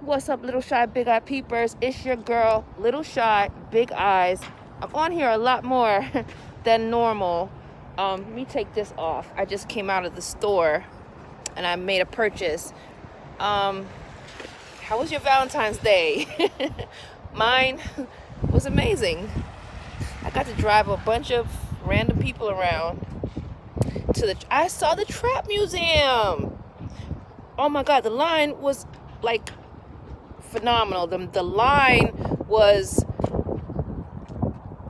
What's up, little shy, big eye peepers? It's your girl, little shy, big eyes. I'm on here a lot more than normal. Let me take this off. I just came out of the store and I made a purchase. How was your Valentine's Day? Mine was amazing. I got to drive a bunch of random people around I saw the Trap Museum. Oh my God, the line was like phenomenal. The line was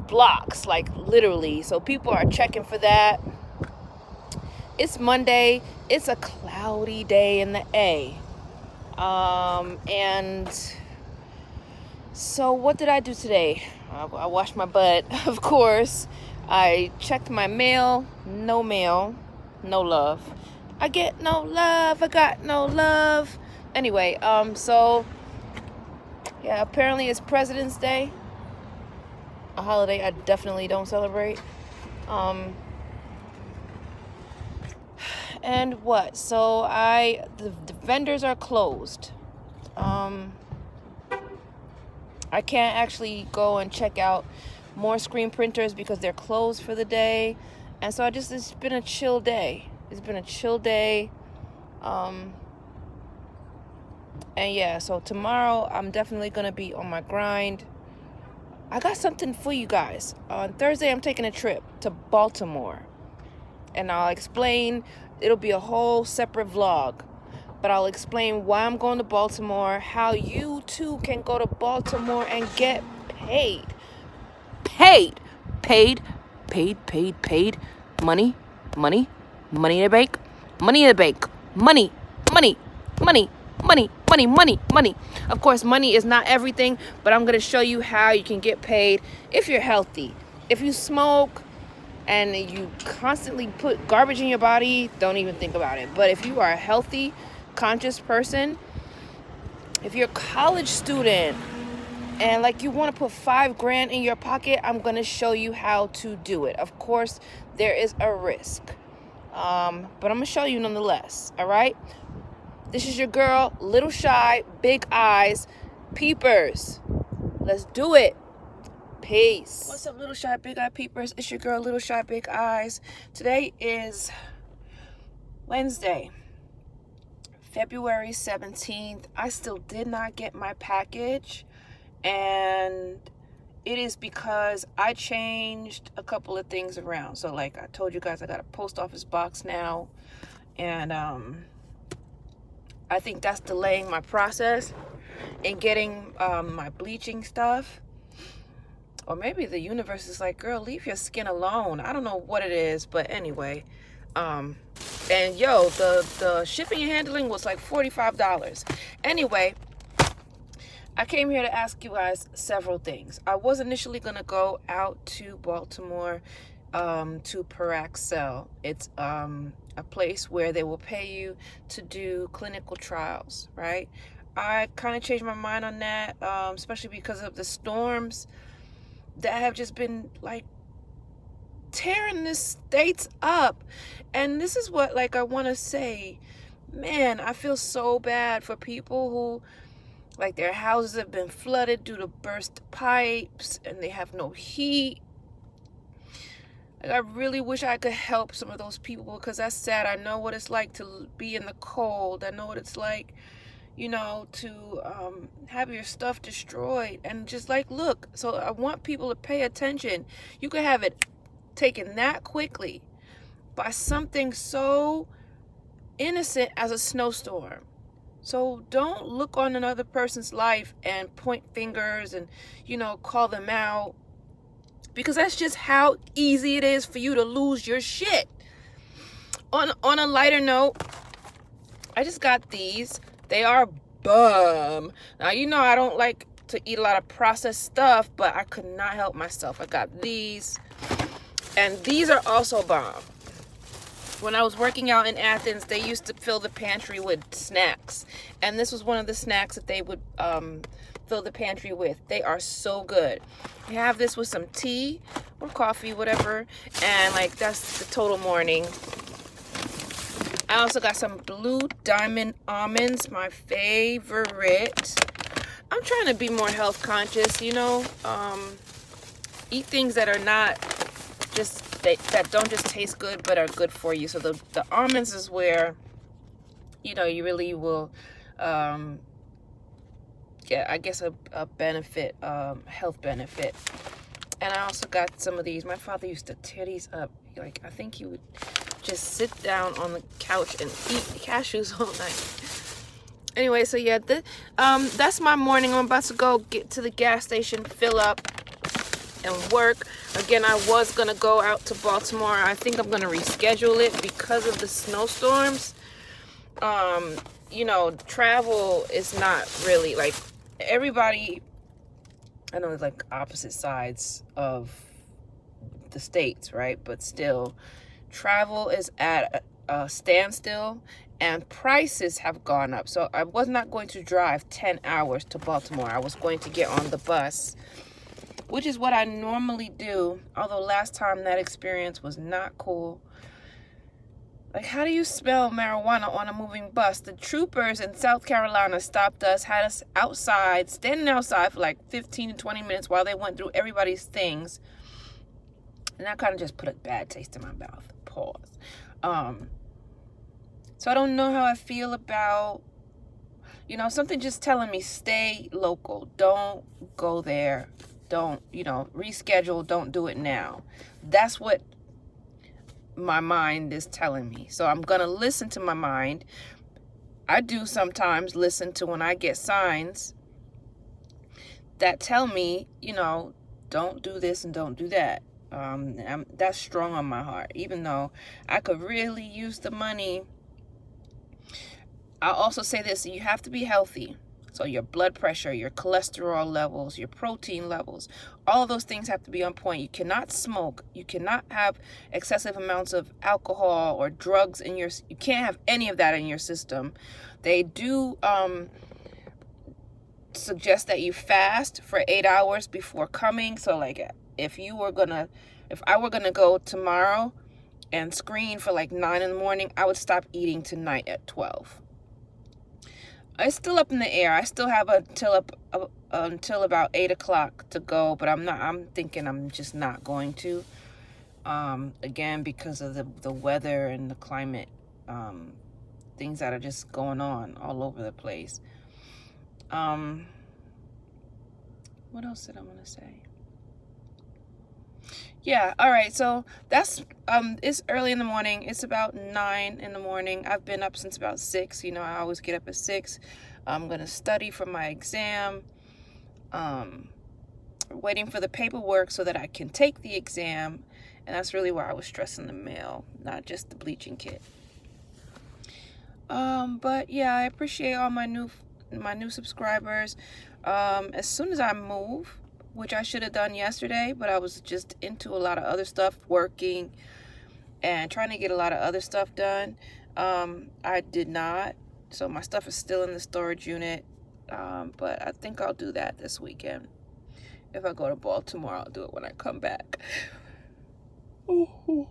blocks, like literally. So people are checking for that. It's Monday. It's a cloudy day in the A. And so what did I do today? I washed my butt, of course. I checked my mail. No mail. No love. I get no love. I got no love. Anyway, so yeah, apparently it's President's Day, a holiday I definitely don't celebrate. And what? So the vendors are closed. I can't actually go and check out more screen printers because they're closed for the day. And so it's been a chill day. It's been a chill day. And yeah, so tomorrow I'm definitely going to be on my grind. I got something for you guys. On Thursday, I'm taking a trip to Baltimore. And I'll explain, it'll be a whole separate vlog. But I'll explain why I'm going to Baltimore, how you too can go to Baltimore and get paid. Paid. Money in the bank. Money in the bank. Money. Of course, money is not everything, but I'm going to show you how you can get paid if you're healthy. If you smoke and you constantly put garbage in your body, don't even think about it. But if you are a healthy, conscious person, if you're a college student and like you want to put $5,000 in your pocket, I'm going to show you how to do it. Of course, there is a risk. But I'm going to show you nonetheless. All right. This is your girl, little shy, big eyes, peepers. Let's do it. Peace. What's up, little shy, big eye peepers? It's your girl, little shy, big eyes. Today is Wednesday, February 17th. I still did not get my package, and it is because I changed a couple of things around. So like I told you guys, I got a post office box now, and I think that's delaying my process in getting my bleaching stuff. Or maybe the universe is like, girl, leave your skin alone. I don't know what it is, but anyway. And yo, the shipping and handling was like $45. Anyway, I came here to ask you guys several things. I was initially going to go out to Baltimore to Paraxel. It's a place where they will pay you to do clinical trials, right? I kind of changed my mind on that, especially because of the storms that have just been like tearing the states up. And this is what like I want to say, man, I feel so bad for people who like their houses have been flooded due to burst pipes and they have no heat. Like, I really wish I could help some of those people because that's sad. I know what it's like to be in the cold. I know what it's like, you know, to have your stuff destroyed. And just like, look, so I want people to pay attention. You could have it taken that quickly by something so innocent as a snowstorm. So don't look on another person's life and point fingers and, you know, call them out. Because that's just how easy it is for you to lose your shit. On a lighter note, I just got these. They are bomb. Now, you know I don't like to eat a lot of processed stuff, but I could not help myself. I got these. And these are also bomb. When I was working out in Athens, they used to fill the pantry with snacks. And this was one of the snacks that they would fill the pantry with. They are so good. You have this with some tea or coffee, whatever. And like that's the total morning. I also got some Blue Diamond almonds, my favorite. I'm trying to be more health conscious, you know. Eat things that are not just, that don't just taste good, but are good for you. So the almonds is where, you know, you really will get, I guess, a benefit, health benefit. And I also got some of these. My father used to tear these up. Like, I think he would just sit down on the couch and eat cashews all night. Anyway, so yeah, that's my morning. I'm about to go get to the gas station, fill up, and work. Again, I was gonna go out to Baltimore. I think I'm gonna reschedule it because of the snowstorms. You know, travel is not really, like, everybody, I know it's like opposite sides of the states, right? But still, travel is at a standstill and prices have gone up. So I was not going to drive 10 hours to Baltimore. I was going to get on the bus, which is what I normally do. Although last time that experience was not cool. Like, how do you smell marijuana on a moving bus? The troopers in South Carolina stopped us, had us outside, standing outside for like 15 to 20 minutes while they went through everybody's things. And that kind of just put a bad taste in my mouth. Pause. So I don't know how I feel about, you know, something just telling me stay local. Don't go there. Don't, you know, reschedule. Don't do it now. That's what my mind is telling me. So I'm going to listen to my mind. I do sometimes listen to when I get signs that tell me, you know, don't do this and don't do that. That's strong on my heart, even though I could really use the money. I'll also say this: you have to be healthy. So your blood pressure, your cholesterol levels, your protein levels, all of those things have to be on point. You cannot smoke. You cannot have excessive amounts of alcohol or drugs in your, you can't have any of that in your system. They do suggest that you fast for 8 hours before coming. So like if I were gonna go tomorrow and screen for like 9 in the morning, I would stop eating tonight at 12. It's still up in the air. I still have until about 8 o'clock to go, but I'm thinking I'm just not going to. Again, because of the weather and the climate, things that are just going on all over the place. What else did I want to say? Yeah, all right, so that's it's early in the morning. It's about 9 in the morning. I've been up since about 6. You know, I always get up at 6. I'm gonna study for my exam. Waiting for the paperwork so that I can take the exam, and that's really why I was stressing the mail, not just the bleaching kit. But yeah, I appreciate all my new subscribers. As soon as I move, which I should have done yesterday, but I was just into a lot of other stuff, working and trying to get a lot of other stuff done. I did not. So my stuff is still in the storage unit. But I think I'll do that this weekend. If I go to Baltimore, I'll do it when I come back. Oh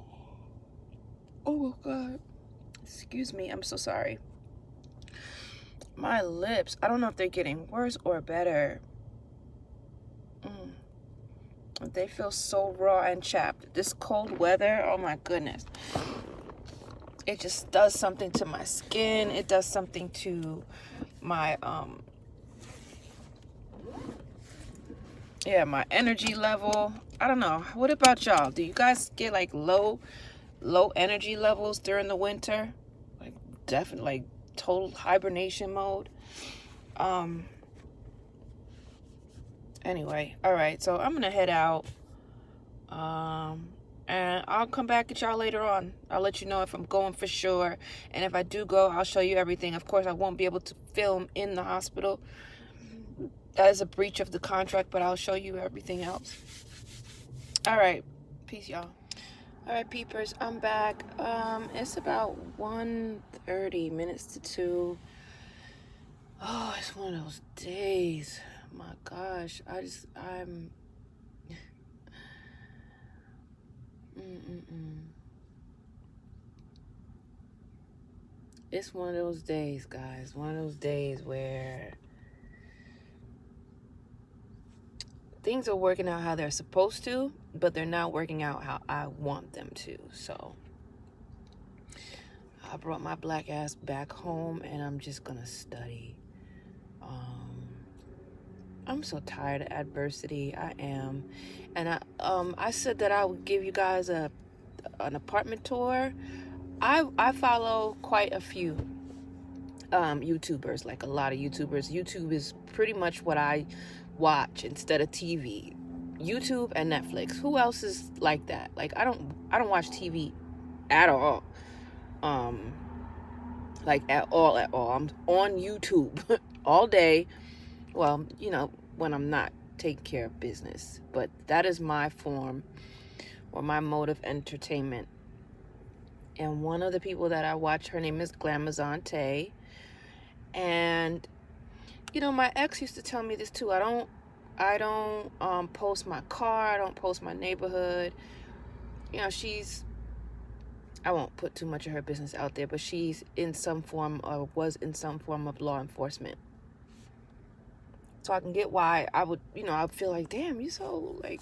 God. Excuse me. I'm so sorry. My lips, I don't know if they're getting worse or better. They feel so raw and chapped. This cold weather, oh my goodness. It just does something to my skin. It does something to my my energy level. I don't know. What about y'all? Do you guys get like low energy levels during the winter? Like definitely like total hibernation mode. Anyway, all right, so I'm gonna head out, and I'll come back at y'all later on. I'll let you know if I'm going for sure, and if I do go, I'll show you everything. Of course, I won't be able to film in the hospital. That is a breach of the contract, but I'll show you everything else. All right, peace, y'all. All right, peepers, I'm back. It's about 1:30 minutes to 2. Oh, it's one of those days. My gosh, I'm It's one of those days, guys. One of those days where things are working out how they're supposed to, but they're not working out how I want them to. So I brought my black ass back home and I'm just gonna study. I'm so tired of adversity. I am. And I said that I would give you guys an apartment tour. I follow quite a few YouTubers, like a lot of YouTubers. YouTube is pretty much what I watch instead of TV. YouTube and Netflix. Who else is like that? Like I don't watch TV at all. Like at all. I'm on YouTube all day. Well, when I'm not taking care of business. But that is my form or my mode of entertainment. And one of the people that I watch, her name is Glamazante. And my ex used to tell me this too. I don't post my car. I don't post my neighborhood. I won't put too much of her business out there, but she's in some form or was in some form of law enforcement. So I can get why I would feel like, damn, you so like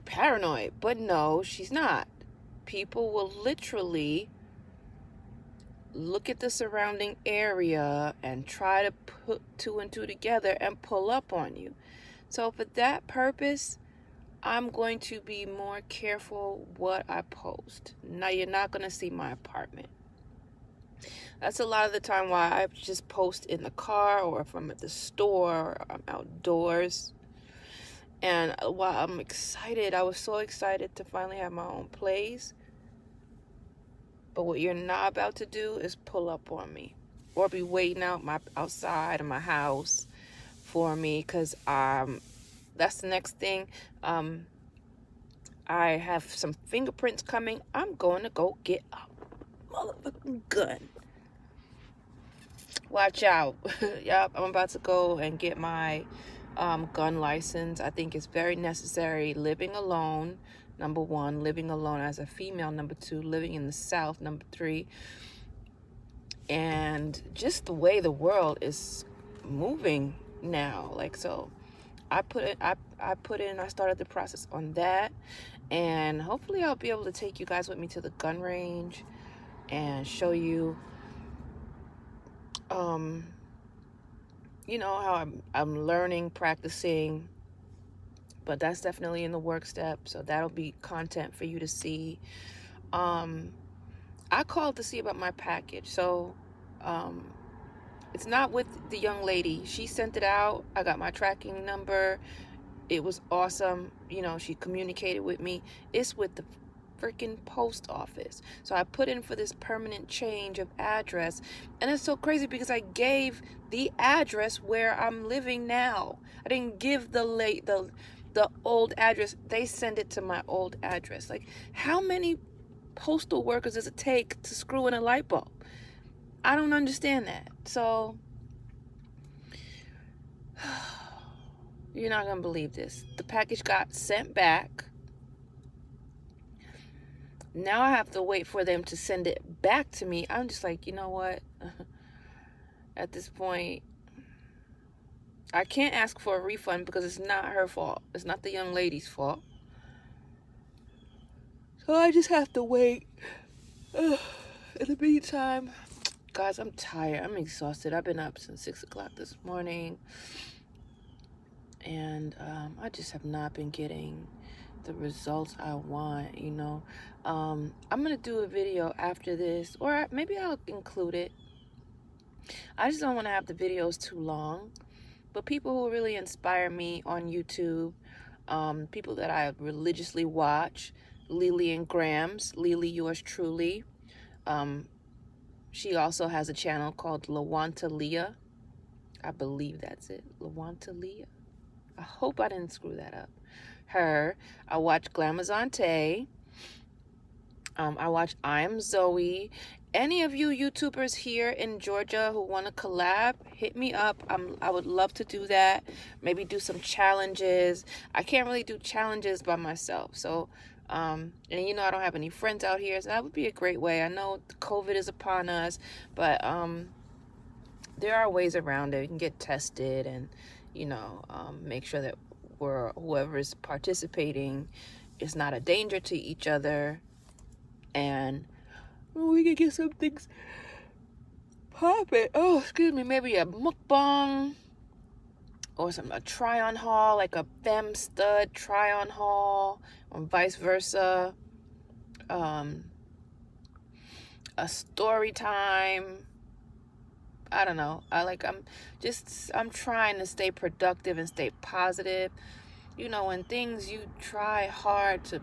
paranoid. But no, she's not. People will literally look at the surrounding area and try to put two and two together and pull up on you. So for that purpose, I'm going to be more careful what I post. Now you're not going to see my apartment. That's a lot of the time why I just post in the car, or if I'm at the store or I'm outdoors. And while I'm excited, I was so excited to finally have my own place. But what you're not about to do is pull up on me or be waiting outside of my house for me, because that's the next thing. I have some fingerprints coming. I'm going to go get a motherfucking gun. Watch out. Yep, I'm about to go and get my gun license. I think it's very necessary. Living alone, number one. Living alone as a female, number two. Living in the South, number three. And just the way the world is moving now. So I started the process on that. And hopefully I'll be able to take you guys with me to the gun range and show you how I'm learning, practicing, but that's definitely in the work step. So that'll be content for you to see. I called to see about my package. So it's not with the young lady. She sent it out. I got my tracking number. It was awesome. She communicated with me. It's with the freaking post office. So I put in for this permanent change of address, and it's so crazy because I gave the address where I'm living now. I didn't give the old address. They send it to my old address. Like, how many postal workers does it take to screw in a light bulb? I don't understand that. So you're not gonna believe this. The package got sent back. Now I have to wait for them to send it back to me. I'm just like, you know what? At this point, I can't ask for a refund because it's not her fault. It's not the young lady's fault. So I just have to wait. In the meantime, guys, I'm tired. I'm exhausted. I've been up since 6 o'clock this morning. And I just have not been getting the results I want, I'm gonna do a video after this, or maybe I'll include it. I just don't want to have the videos too long, but people who really inspire me on YouTube, people that I religiously watch, Lillian Grams, Lily yours truly. She also has a channel called Lawanta Leah. I believe that's it, Lawanta Leah. I hope I didn't screw that up. Her. I watch Glamazante. I watch I Am Zoe. Any of you YouTubers here in Georgia who want to collab, hit me up. I would love to do that. Maybe do some challenges. I can't really do challenges by myself. So And you know, I don't have any friends out here, so that would be a great way. I know COVID is upon us, but there are ways around it. You can get tested and, you know, make sure that whoever is participating is not a danger to each other, and we can get some things popping. Oh, excuse me, maybe a mukbang or a try-on haul, like a femme stud try-on haul, or vice versa. A story time. I don't know. I'm trying to stay productive and stay positive. You know, when you try hard to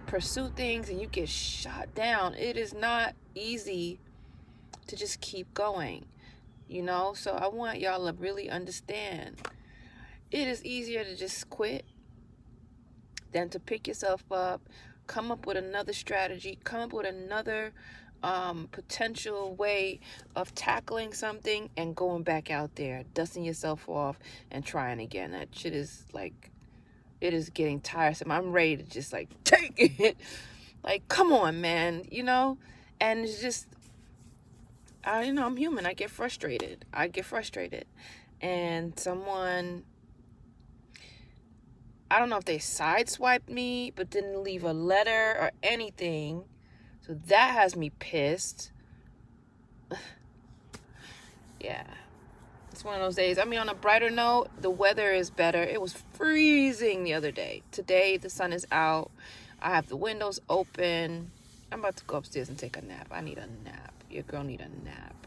pursue things and you get shot down, it is not easy to just keep going, you know? So I want y'all to really understand. It is easier to just quit than to pick yourself up, come up with another strategy, come up with another potential way of tackling something and going back out there, dusting yourself off and trying again. That shit is like, it is getting tiresome. I'm ready to just like take it. Like, come on, man, you know? And it's just, you know, I'm human. I get frustrated. And someone, I don't know if they sideswiped me, but didn't leave a letter or anything. So that has me pissed. Yeah. It's one of those days. I mean, on a brighter note, the weather is better. It was freezing the other day. Today, the sun is out. I have the windows open. I'm about to go upstairs and take a nap. I need a nap. Your girl need a nap.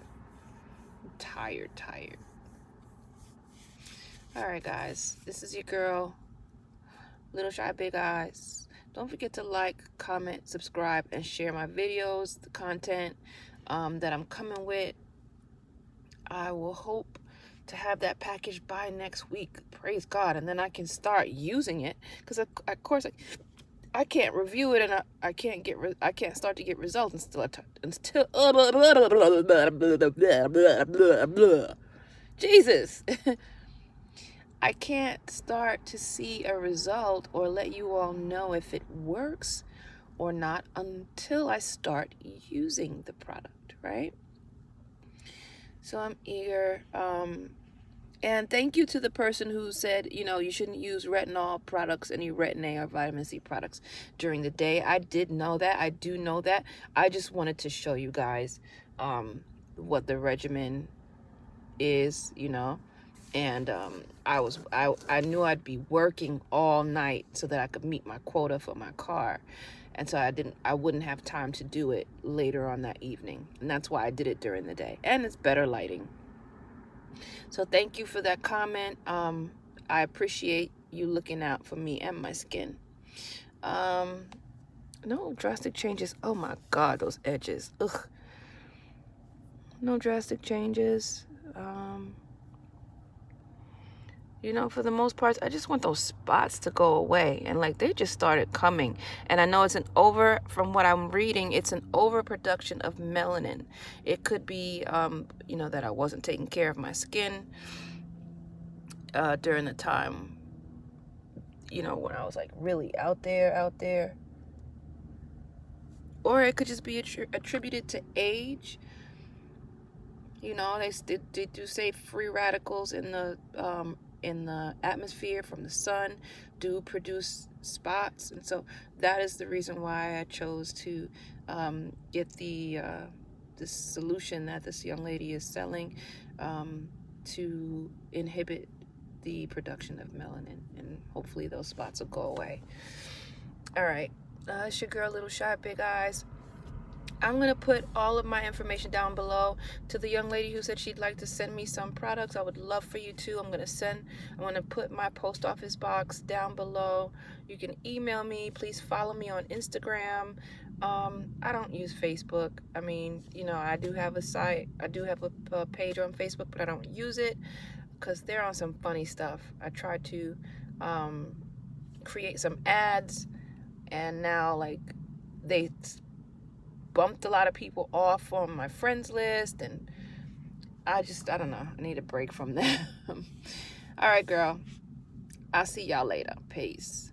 I'm tired. All right, guys. This is your girl, Little Shy Big Eyes. Don't forget to like, comment, subscribe, and share my videos, the content that I'm coming with. I will hope to have that package by next week. Praise God. And then I can start using it. Because, of course, I can't review it, and I can't start to get results until Jesus. I can't start to see a result or let you all know if it works or not until I start using the product, right? So I'm eager. And thank you to the person who said, you know, you shouldn't use retinol products, any retin A or vitamin C products during the day. I did know that. I do know that. I just wanted to show you guys what the regimen is, you know. And I knew I'd be working all night so that I could meet my quota for my car. And so I wouldn't have time to do it later on that evening. And that's why I did it during the day. And it's better lighting. So thank you for that comment. I appreciate you looking out for me and my skin. No drastic changes. Oh my God, those edges. Ugh. No drastic changes. You know, for the most part, I just want those spots to go away. And like, they just started coming. And I know from what I'm reading, it's an overproduction of melanin. It could be, you know, that I wasn't taking care of my skin during the time, you know, when I was like really out there. Or it could just be attributed to age. You know, they do say free radicals in the atmosphere from the sun do produce spots, and so that is the reason why I chose to get this solution that this young lady is selling to inhibit the production of melanin, and hopefully those spots will go away. All right, it's your girl, Little Shy Big Eyes. I'm going to put all of my information down below. To the young lady who said she'd like to send me some products, I would love for you to. I'm going to put my post office box down below. You can email me. Please follow me on Instagram. I don't use Facebook. I mean, you know, I do have a site. I do have a page on Facebook, but I don't use it because they're on some funny stuff. I tried to create some ads, and now, like, they bumped a lot of people off on my friends list, and I don't know. I need a break from them. All right, girl. I'll see y'all later. Peace.